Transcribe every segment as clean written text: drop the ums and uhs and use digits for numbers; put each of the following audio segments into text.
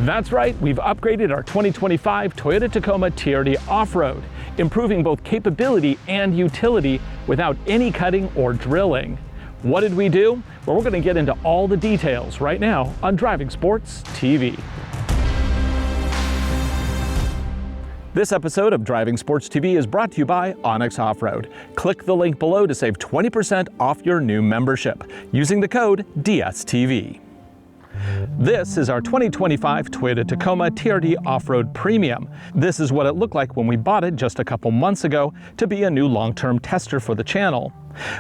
That's right, we've upgraded our 2025 Toyota Tacoma TRD Off-Road, improving both capability and utility without any cutting or drilling. What did we do? Well, we're going to get into all the details right now on Driving Sports TV. This episode of Driving Sports TV is brought to you by Onyx Off-Road. Click the link below to save 20% off your new membership using the code DSTV. This is our 2025 Toyota Tacoma TRD Off-Road Premium. This is what it looked like when we bought it just a couple months ago to be a new long-term tester for the channel.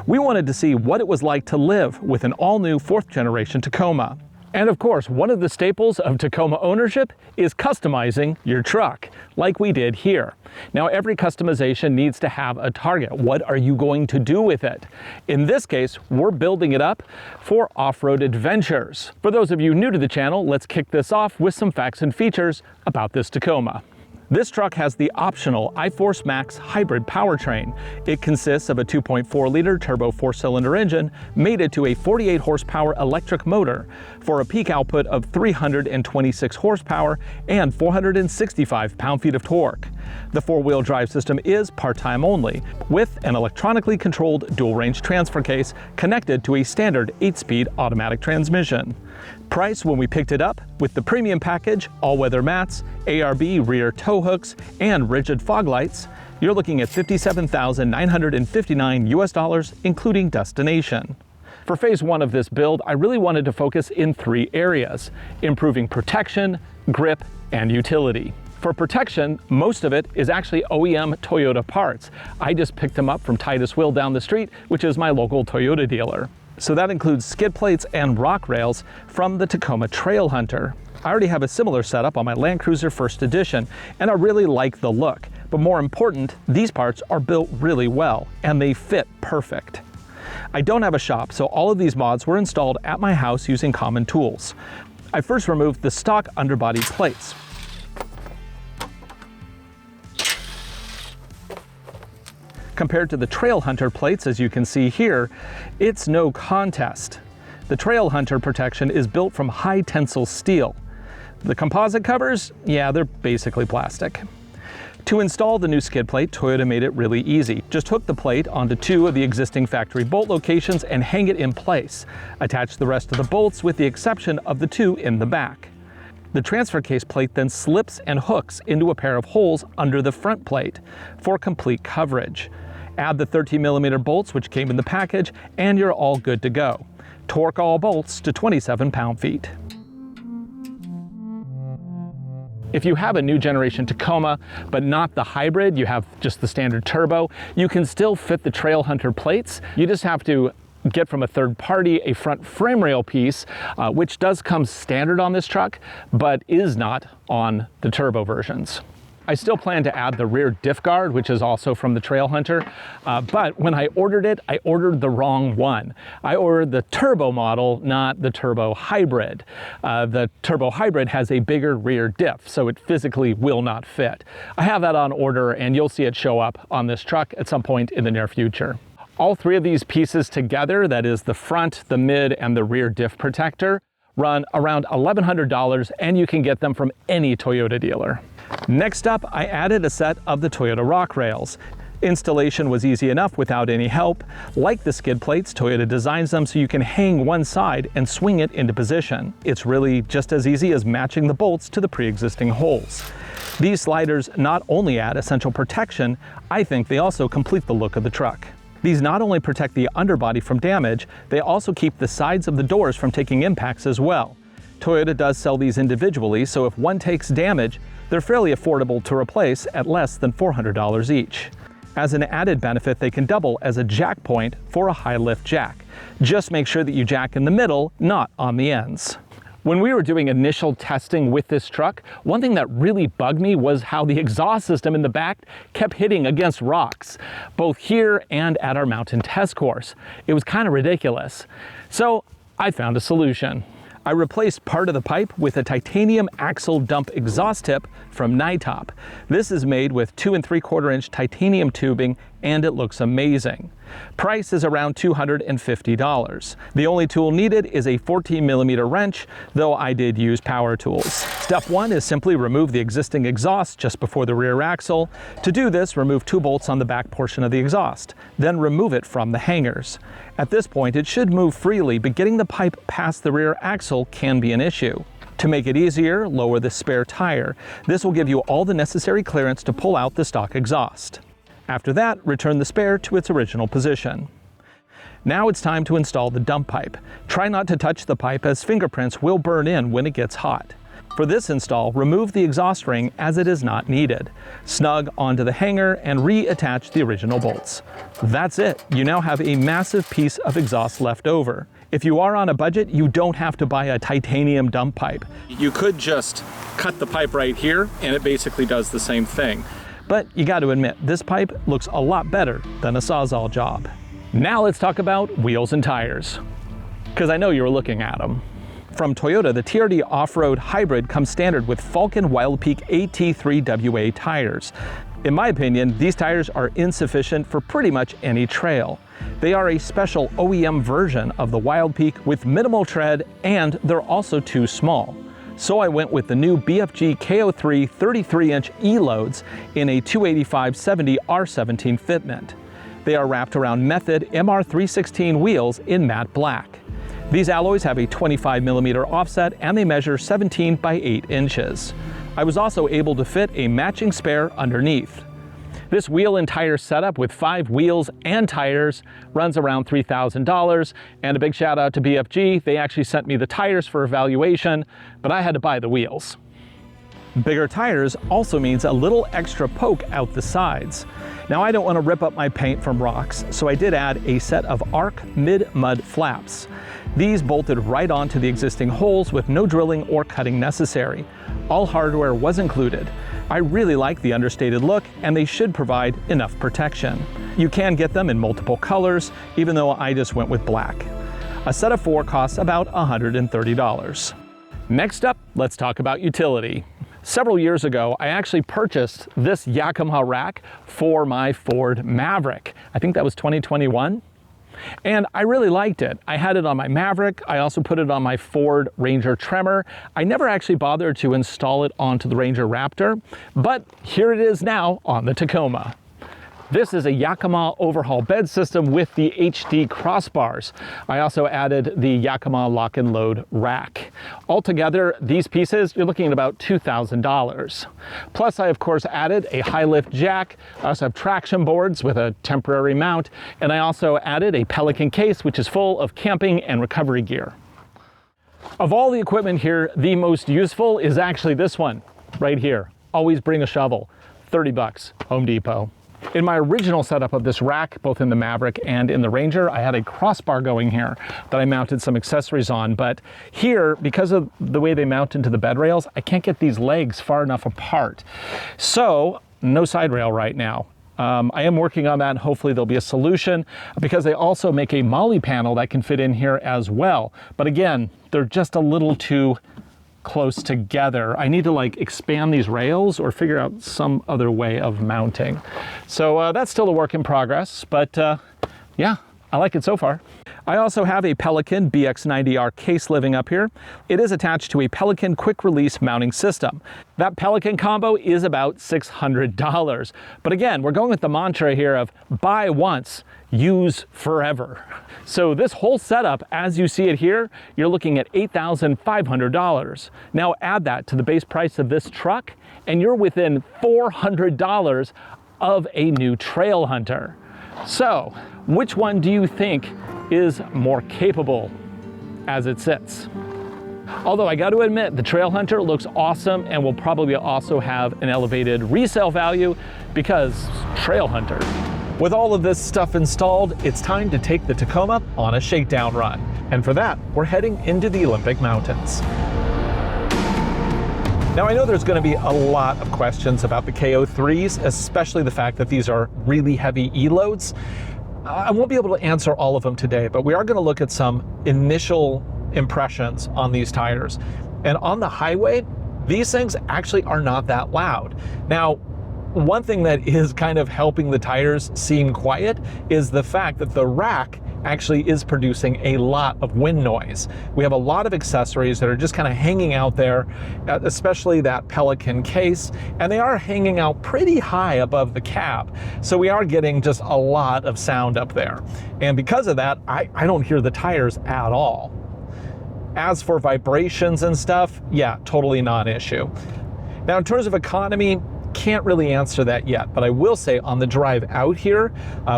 We wanted to see what it was like to live with an all-new 4th generation Tacoma. And of course, one of the staples of Tacoma ownership is customizing your truck, like we did here. Now, every customization needs to have a target. What are you going to do with it? In this case, we're building it up for off-road adventures. For those of you new to the channel, let's kick this off with some facts and features about this Tacoma. This truck has the optional iForce Max hybrid powertrain. It consists of a 2.4-liter turbo 4-cylinder engine mated to a 48 horsepower electric motor for a peak output of 326 horsepower and 465 pound-feet of torque. The 4-wheel drive system is part-time only, with an electronically controlled dual-range transfer case connected to a standard 8-speed automatic transmission. Price when we picked it up, with the premium package, all-weather mats, ARB rear tow hooks, and rigid fog lights, you're looking at $57,959 US, including destination. For phase 1 of this build, I really wanted to focus in 3 areas: improving protection, grip, and utility. For protection, most of it is actually OEM Toyota parts. I just picked them up from Titus Wheel down the street, which is my local Toyota dealer. So that includes skid plates and rock rails from the Tacoma Trail Hunter. I already have a similar setup on my Land Cruiser First Edition, and I really like the look. But more important, these parts are built really well, and they fit perfect. I don't have a shop, so all of these mods were installed at my house using common tools. I first removed the stock underbody plates. Compared to the Trail Hunter plates, as you can see here, it's no contest. The Trail Hunter protection is built from high tensile steel. The composite covers, yeah, they're basically plastic. To install the new skid plate, Toyota made it really easy. Just hook the plate onto 2 of the existing factory bolt locations and hang it in place. Attach the rest of the bolts with the exception of the 2 in the back. The transfer case plate then slips and hooks into a pair of holes under the front plate for complete coverage. Add the 13mm bolts which came in the package and you're all good to go. Torque all bolts to 27 pound-feet. If you have a new generation Tacoma, but not the hybrid, you have just the standard turbo, you can still fit the Trail Hunter plates. You just have to get from a third party a front frame rail piece, which does come standard on this truck, but is not on the turbo versions. I still plan to add the rear diff guard, which is also from the Trail Hunter, but when I ordered it, I ordered the wrong one. I ordered the turbo model, not the turbo hybrid. The turbo hybrid has a bigger rear diff, so it physically will not fit. I have that on order, and you'll see it show up on this truck at some point in the near future. All 3 of these pieces together, that is the front, the mid, and the rear diff protector, run around $1,100, and you can get them from any Toyota dealer. Next up, I added a set of the Toyota rock rails. Installation was easy enough without any help. Like the skid plates, Toyota designs them so you can hang one side and swing it into position. It's really just as easy as matching the bolts to the pre-existing holes. These sliders not only add essential protection, I think they also complete the look of the truck. These not only protect the underbody from damage, they also keep the sides of the doors from taking impacts as well. Toyota does sell these individually, so if one takes damage, they're fairly affordable to replace at less than $400 each. As an added benefit, they can double as a jack point for a high-lift jack. Just make sure that you jack in the middle, not on the ends. When we were doing initial testing with this truck, one thing that really bugged me was how the exhaust system in the back kept hitting against rocks, both here and at our mountain test course. It was kind of ridiculous. So I found a solution. I replaced part of the pipe with a titanium axle dump exhaust tip from Nytop. This is made with 2 3/4 inch titanium tubing and it looks amazing. Price is around $250. The only tool needed is a 14mm wrench, though I did use power tools. Step 1 is simply remove the existing exhaust just before the rear axle. To do this, remove 2 bolts on the back portion of the exhaust, then remove it from the hangers. At this point, it should move freely, but getting the pipe past the rear axle can be an issue. To make it easier, lower the spare tire. This will give you all the necessary clearance to pull out the stock exhaust. After that, return the spare to its original position. Now it's time to install the dump pipe. Try not to touch the pipe as fingerprints will burn in when it gets hot. For this install, remove the exhaust ring as it is not needed. Snug onto the hanger and reattach the original bolts. That's it. You now have a massive piece of exhaust left over. If you are on a budget, you don't have to buy a titanium dump pipe. You could just cut the pipe right here and it basically does the same thing. But you got to admit, this pipe looks a lot better than a Sawzall job. Now let's talk about wheels and tires, because I know you were looking at them. From Toyota, the TRD Off-Road Hybrid comes standard with Falken Wildpeak AT3WA tires. In my opinion, these tires are insufficient for pretty much any trail. They are a special OEM version of the Wildpeak with minimal tread, and they're also too small. So I went with the new BFG KO3 33-inch E-loads in a 285/70 R17 fitment. They are wrapped around Method MR316 wheels in matte black. These alloys have a 25mm offset and they measure 17 by 8 inches. I was also able to fit a matching spare underneath. This wheel and tire setup with 5 wheels and tires runs around $3,000, and a big shout out to BFG. They actually sent me the tires for evaluation, but I had to buy the wheels. Bigger tires also means a little extra poke out the sides. Now I don't want to rip up my paint from rocks, so I did add a set of ARC mid-mud flaps. These bolted right onto the existing holes with no drilling or cutting necessary. All hardware was included. I really like the understated look, and they should provide enough protection. You can get them in multiple colors, even though I just went with black. A set of 4 costs about $130. Next up, let's talk about utility. Several years ago, I actually purchased this Yakima rack for my Ford Maverick. I think that was 2021. And I really liked it. I had it on my Maverick. I also put it on my Ford Ranger Tremor. I never actually bothered to install it onto the Ranger Raptor, but here it is now on the Tacoma. This is a Yakima overhaul bed system with the HD crossbars. I also added the Yakima lock and load rack. Altogether, these pieces, you're looking at about $2,000. Plus, I of course added a high lift jack. I also have traction boards with a temporary mount, and I also added a Pelican case, which is full of camping and recovery gear. Of all the equipment here, the most useful is actually this one right here. Always bring a shovel. 30 bucks, Home Depot. In my original setup of this rack, both in the Maverick and in the Ranger, I had a crossbar going here that I mounted some accessories on, but here, because of the way they mount into the bed rails, I can't get these legs far enough apart. So, no side rail right now. I am working on that, and hopefully there'll be a solution, because they also make a molly panel that can fit in here as well. But again, they're just a little too close together. I need to expand these rails or figure out some other way of mounting. So that's still a work in progress, but yeah, I like it so far. I also have a Pelican BX90R case living up here. It is attached to a Pelican quick release mounting system. That Pelican combo is about $600. But again, we're going with the mantra here of buy once, use forever. So this whole setup, as you see it here, you're looking at $8,500. Now add that to the base price of this truck, and you're within $400 of a new trail hunter. So, which one do you think is more capable as it sits? Although I got to admit, the Trail Hunter looks awesome and will probably also have an elevated resale value because Trail Hunter. With all of this stuff installed, it's time to take the Tacoma on a shakedown run. And for that, we're heading into the Olympic Mountains. Now I know there's going to be a lot of questions about the KO3s, especially the fact that these are really heavy E-loads. I won't be able to answer all of them today, but we are going to look at some initial impressions on these tires. And on the highway, these things actually are not that loud. Now, One thing that is kind of helping the tires seem quiet is the fact that the rack actually is producing a lot of wind noise. We have a lot of accessories that are just kind of hanging out there, especially that Pelican case, and they are hanging out pretty high above the cab. So we are getting just a lot of sound up there. And because of that, I don't hear the tires at all. As for vibrations and stuff, yeah, totally non-issue. Now, in terms of economy, can't really answer that yet, but I will say on the drive out here,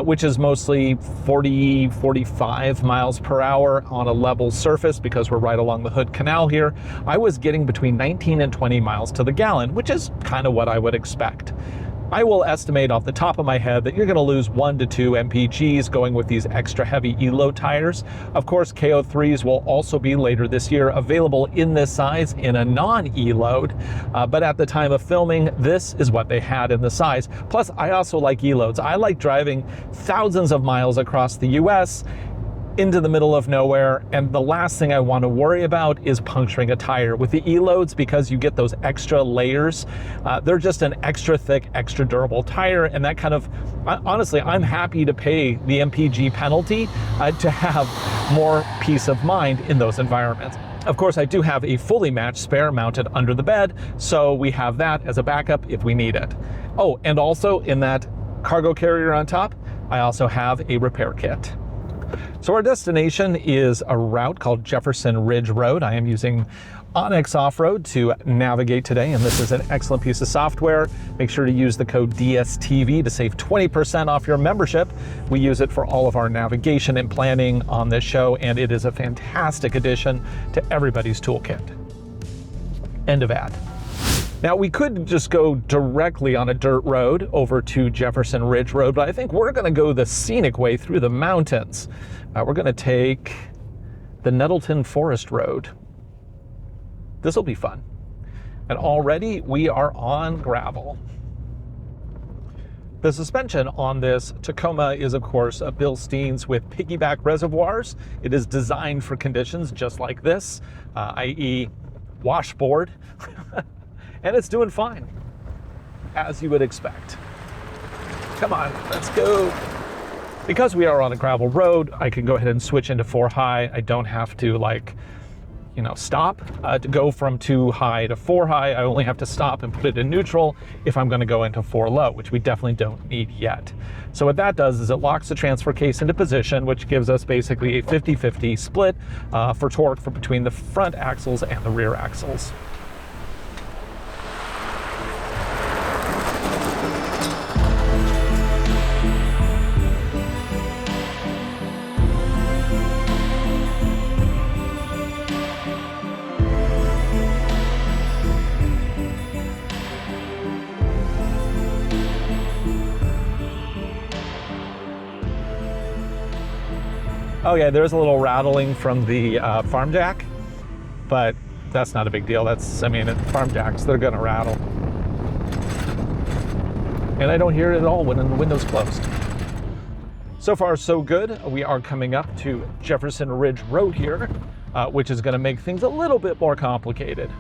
which is mostly 40, 45 miles per hour on a level surface because we're right along the Hood Canal here, I was getting between 19 and 20 miles to the gallon, which is kind of what I would expect. I will estimate off the top of my head that you're going to lose 1 to 2 mpgs going with these extra heavy E-load tires. Of course, KO3s will also be later this year available in this size in a non-E-load, but at the time of filming, this is what they had in the size. Plus, I also like E-loads. I like driving thousands of miles across the US into the middle of nowhere, and the last thing I want to worry about is puncturing a tire. With the E-loads, because you get those extra layers, they're just an extra thick, extra durable tire, and that kind of, honestly, I'm happy to pay the MPG penalty to have more peace of mind in those environments. Of course, I do have a fully matched spare mounted under the bed, so we have that as a backup if we need it. Oh, and also in that cargo carrier on top, I also have a repair kit. So our destination is a route called Jefferson Ridge Road. I am using Onyx Off-Road to navigate today, and this is an excellent piece of software. Make sure to use the code DSTV to save 20% off your membership. We use it for all of our navigation and planning on this show, and it is a fantastic addition to everybody's toolkit. End of ad. Now, we could just go directly on a dirt road over to Jefferson Ridge Road, but I think we're going to go the scenic way through the mountains. We're going to take the Nettleton Forest Road. This will be fun. And already we are on gravel. The suspension on this Tacoma is, of course, a Bilsteins with piggyback reservoirs. It is designed for conditions just like this, i.e. washboard. And it's doing fine, as you would expect. Come on, let's go. Because we are on a gravel road, I can go ahead and switch into 4 high. I don't have to stop to go from 2 high to 4 high. I only have to stop and put it in neutral if I'm going to go into 4 low, which we definitely don't need yet. So what that does is it locks the transfer case into position, which gives us basically a 50-50 split for torque between the front axles and the rear axles. Oh yeah, there's a little rattling from the farm jack, but that's not a big deal. Farm jacks, they're gonna rattle. And I don't hear it at all when the window's closed. So far, so good. We are coming up to Jefferson Ridge Road here, which is gonna make things a little bit more complicated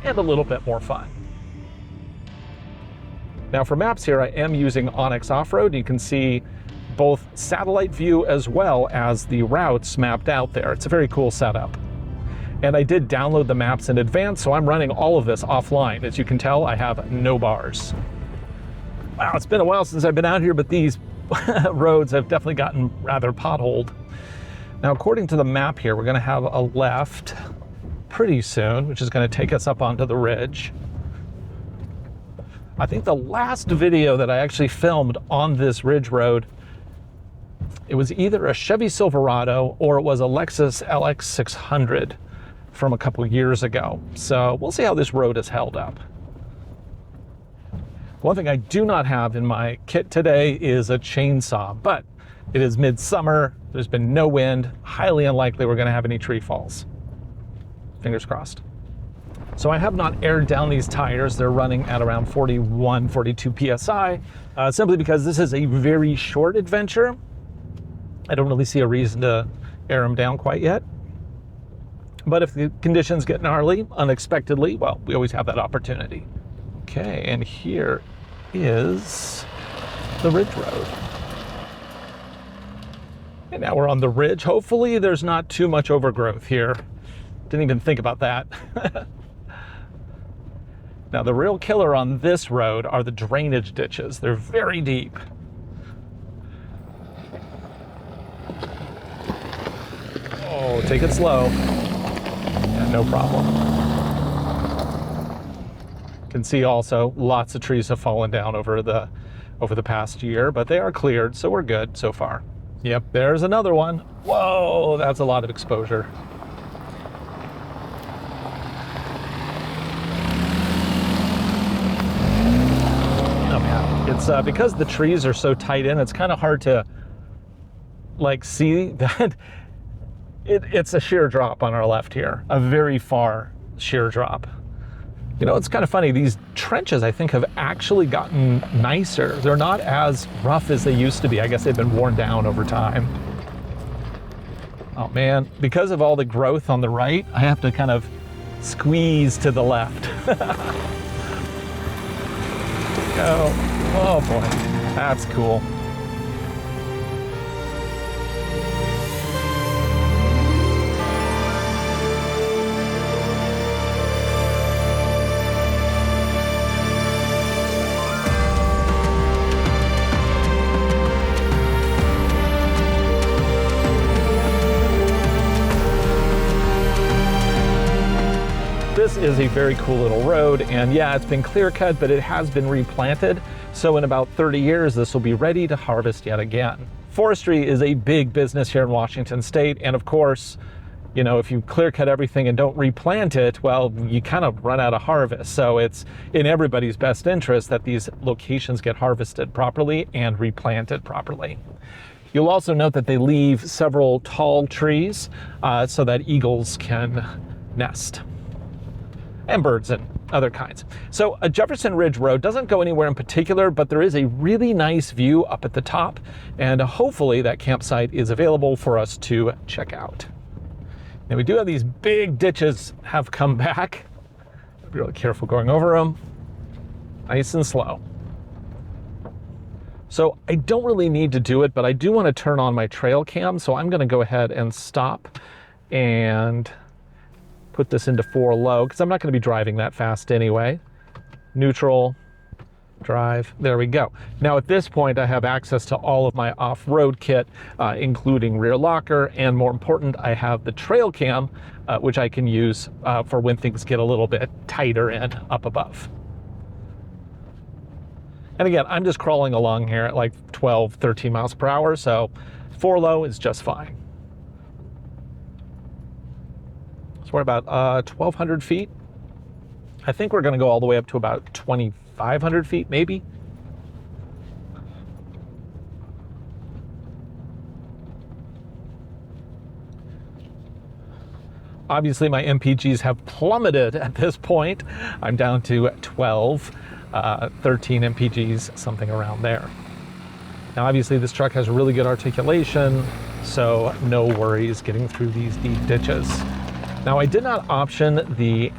and a little bit more fun. Now for maps here, I am using Onyx Off-Road. You can see both satellite view as well as the routes mapped out there. It's a very cool setup. And I did download the maps in advance, so I'm running all of this offline. As you can tell, I have no bars. Wow, it's been a while since I've been out here, but these roads have definitely gotten rather potholed. Now, according to the map here, we're gonna have a left pretty soon, which is gonna take us up onto the ridge. I think the last video that I actually filmed on this ridge road, it was either a Chevy Silverado or it was a Lexus LX600 from a couple years ago. So we'll see how this road is held up. One thing I do not have in my kit today is a chainsaw, but it is midsummer. There's been no wind. Highly unlikely we're going to have any tree falls. Fingers crossed. So I have not aired down these tires. They're running at around 41, 42 PSI, simply because this is a very short adventure. I don't really see a reason to air them down quite yet. But if the conditions get gnarly unexpectedly, well, we always have that opportunity. Okay, and here is the Ridge Road. And now we're on the ridge. Hopefully there's not too much overgrowth here. Didn't even think about that. Now the real killer on this road are the drainage ditches. They're very deep. Oh, take it slow. Yeah, no problem. You can see also lots of trees have fallen down over the past year, but they are cleared, so we're good so far. Yep, there's another one. Whoa, that's a lot of exposure. Oh man, it's because the trees are so tight in, it's kind of hard to like see that it's a sheer drop on our left here, a very far sheer drop. You know, it's kind of funny, these trenches I think have actually gotten nicer. They're not as rough as they used to be. I guess they've been worn down over time. Oh man, because of all the growth on the right, I have to kind of squeeze to the left. Oh boy, that's cool. This is a very cool little road, and yeah, it's been clear cut, but it has been replanted. So in about 30 years, this will be ready to harvest yet again. Forestry is a big business here in Washington State, and of course, you know, if you clear cut everything and don't replant it, well, you kind of run out of harvest. So it's in everybody's best interest that these locations get harvested properly and replanted properly. You'll also note that they leave several tall trees so that eagles can nest, and birds and other kinds. So a Jefferson Ridge Road doesn't go anywhere in particular, but there is a really nice view up at the top, and hopefully that campsite is available for us to check out. Now we do have these big ditches have come back. Be really careful going over them. Nice and slow. So I don't really need to do it, but I do want to turn on my trail cam, so I'm going to go ahead and stop and put this into 4 low, because I'm not going to be driving that fast anyway. Neutral, drive, there we go. Now at this point I have access to all of my off-road kit, including rear locker, and more important, I have the trail cam, which I can use for when things get a little bit tighter and up above. And again, I'm just crawling along here at like 12, 13 miles per hour, so 4 low is just fine. So we're about 1,200 feet. I think we're going to go all the way up to about 2,500 feet, maybe. Obviously, my MPGs have plummeted at this point. I'm down to 12, 13 MPGs, something around there. Now, obviously, this truck has really good articulation, so no worries getting through these deep ditches. Now, I did not option the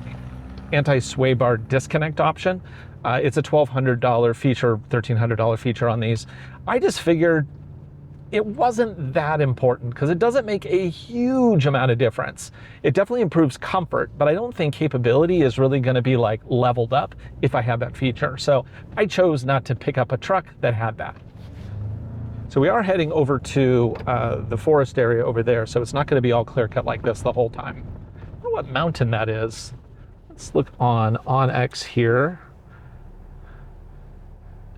anti-sway bar disconnect option. It's a $1,200 feature, $1,300 feature on these. I just figured it wasn't that important because it doesn't make a huge amount of difference. It definitely improves comfort, but I don't think capability is really going to be like leveled up if I have that feature. So I chose not to pick up a truck that had that. So we are heading over to the forest area over there, so it's not going to be all clear cut like this the whole time. I don't know what mountain that is. Let's look on X here.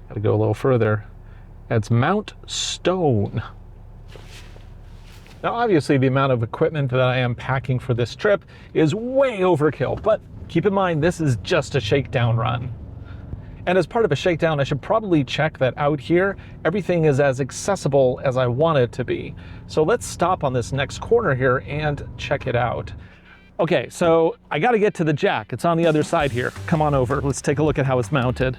Got to go a little further. That's Mount Stone. Now, obviously, the amount of equipment that I am packing for this trip is way overkill, but keep in mind, this is just a shakedown run. And as part of a shakedown, I should probably check that out here, everything is as accessible as I want it to be. So let's stop on this next corner here and check it out. Okay, so I got to get to the jack. It's on the other side here. Come on over. Let's take a look at how it's mounted.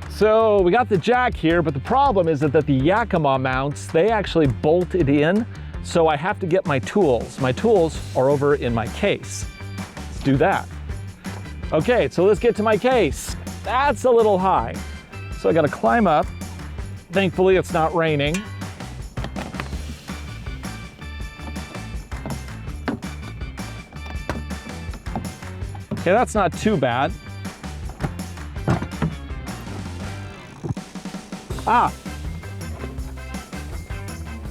So we got the jack here, but the problem is that the Yakima mounts, they actually bolt it in. So I have to get my tools. My tools are over in my case. Let's do that. Okay, so let's get to my case. That's a little high. So I gotta climb up. Thankfully, it's not raining. Okay, that's not too bad. Ah,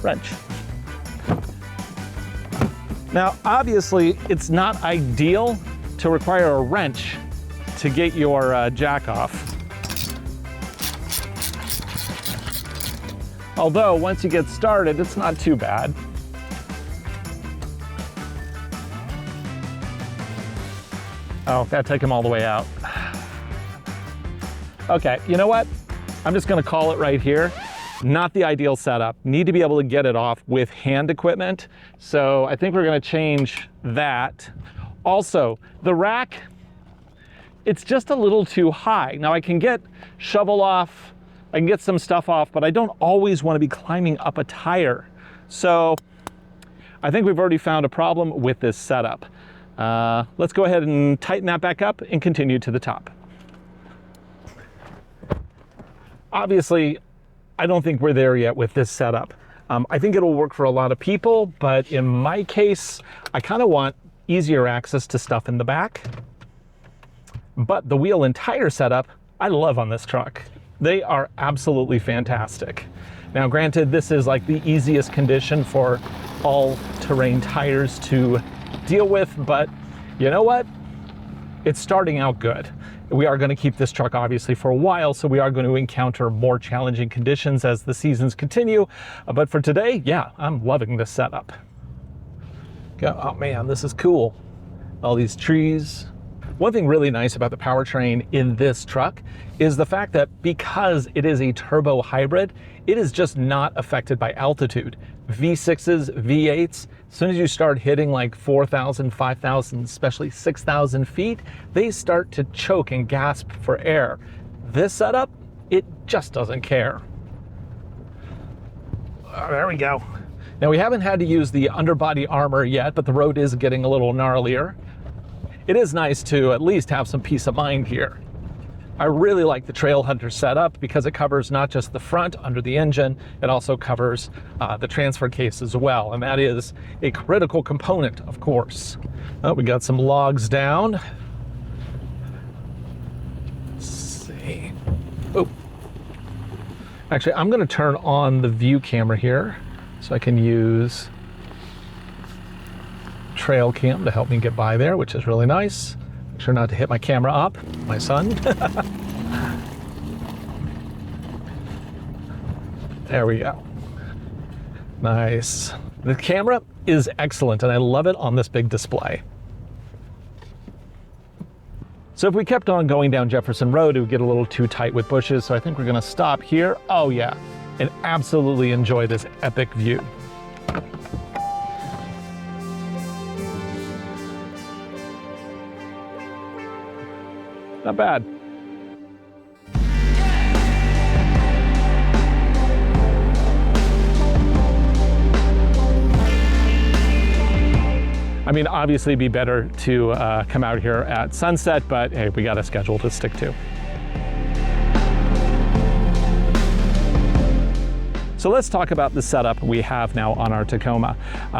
wrench. Now, obviously, it's not ideal to require a wrench to get your jack off. Although, once you get started, it's not too bad. Oh, gotta take him all the way out. Okay, you know what? I'm just gonna call it right here. Not the ideal setup. Need to be able to get it off with hand equipment. So I think we're gonna change that. Also, the rack, it's just a little too high. Now I can get shovel off, I can get some stuff off, but I don't always wanna be climbing up a tire. So I think we've already found a problem with this setup. Let's go ahead and tighten that back up and continue to the top. Obviously, I don't think we're there yet with this setup. I think it'll work for a lot of people, but in my case, I kind of want easier access to stuff in the back. But the wheel and tire setup, I love on this truck. They are absolutely fantastic. Now, granted, this is like the easiest condition for all-terrain tires to deal with, but you know what? It's starting out good. We are going to keep this truck obviously for a while, so we are going to encounter more challenging conditions as the seasons continue. But for today, yeah, I'm loving this setup. Oh man, this is cool. All these trees. One thing really nice about the powertrain in this truck is the fact that because it is a turbo hybrid, it is just not affected by altitude. V6s, V8s, as soon as you start hitting like 4,000, 5,000, especially 6,000 feet, they start to choke and gasp for air. This setup, it just doesn't care. Oh, there we go. Now we haven't had to use the underbody armor yet, but the road is getting a little gnarlier. It is nice to at least have some peace of mind here. I really like the Trail Hunter setup because it covers not just the front under the engine, it also covers the transfer case as well. And that is a critical component, of course. Oh, we got some logs down. Let's see. Oh, actually, I'm gonna turn on the view camera here so I can use trail cam to help me get by there, which is really nice. Make sure not to hit my camera up, my son. There we go. Nice. The camera is excellent and I love it on this big display. So if we kept on going down Jefferson Road, it would get a little too tight with bushes, so I think we're gonna stop here. Oh yeah, and absolutely enjoy this epic view. Not bad. I mean, obviously it'd be better to come out here at sunset, but hey, we got a schedule to stick to. So let's talk about the setup we have now on our Tacoma.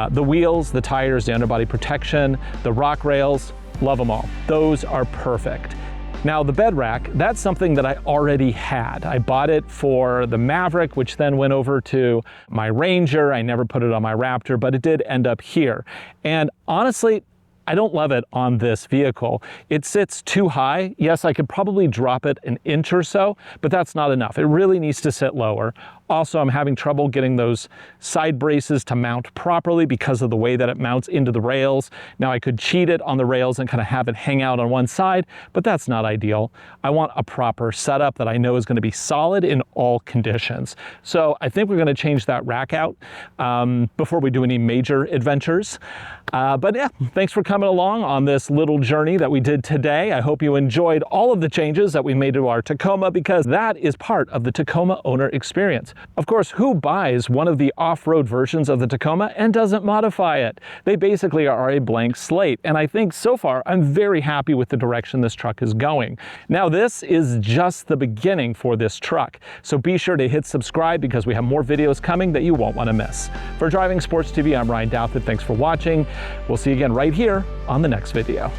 The wheels, the tires, the underbody protection, the rock rails, love them all. Those are perfect. Now the bed rack, that's something that I already had. I bought it for the Maverick, which then went over to my Ranger. I never put it on my Raptor, but it did end up here. And honestly, I don't love it on this vehicle. It sits too high. Yes, I could probably drop it an inch or so, but that's not enough. It really needs to sit lower. Also, I'm having trouble getting those side braces to mount properly because of the way that it mounts into the rails. Now I could cheat it on the rails and kind of have it hang out on one side, but that's not ideal. I want a proper setup that I know is going to be solid in all conditions. So I think we're going to change that rack out before we do any major adventures. But yeah, thanks for coming along on this little journey that we did today. I hope you enjoyed all of the changes that we made to our Tacoma because that is part of the Tacoma owner experience. Of course, who buys one of the off-road versions of the Tacoma and doesn't modify it? They basically are a blank slate, and I think so far I'm very happy with the direction this truck is going. Now, this is just the beginning for this truck, so be sure to hit subscribe because we have more videos coming that you won't want to miss. For Driving Sports TV, I'm Ryan Douthit. Thanks for watching. We'll see you again right here on the next video.